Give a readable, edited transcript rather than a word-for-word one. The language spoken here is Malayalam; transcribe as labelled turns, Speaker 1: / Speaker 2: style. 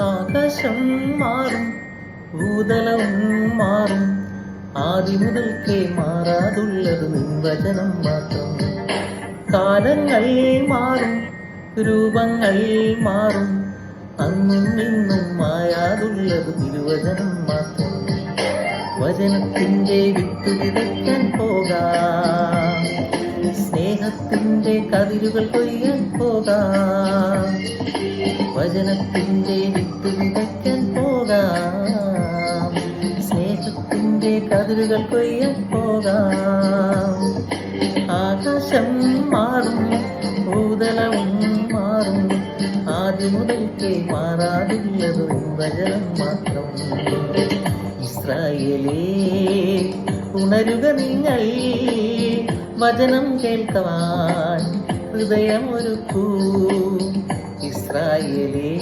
Speaker 1: ആകാശം മാറും, ഭൂതലവും മാറും, ആദ്യം മുതൽക്കേ മാറാതുള്ളത് നിർവചനം മാത്രം. കാലങ്ങൾ മാറും, രൂപങ്ങൾ മാറും, അന്നും ഇന്നും മായാതുള്ളത് തിരുവചനം മാത്രം. വചനത്തിൻ്റെ വിത്ത് വിതയ്ക്കാൻ പോകാം, സ്നേഹത്തിൻ്റെ കതിരുകൾ കൊയ്യാൻ പോകാം. വചനത്തിൻ്റെ വിത്ത് വിതയ്ക്കാൻ പോകാം, സ്നേഹത്തിൻ്റെ കതിരുകൾ കൊയ്യാൻ പോകാം. ആകാശം മാറും, ഭൂതലവും മാറും, ആദ്യം മുതൽക്കേ മാറാതുള്ളത് വചനം മാത്രം. ഇസ്രായേലേ ഉണരുക നിങ്ങൾ, വചനം കേൾക്കുവാൻ ഹൃദയമൊരുക്കൂ. ഇസ്രായേലേ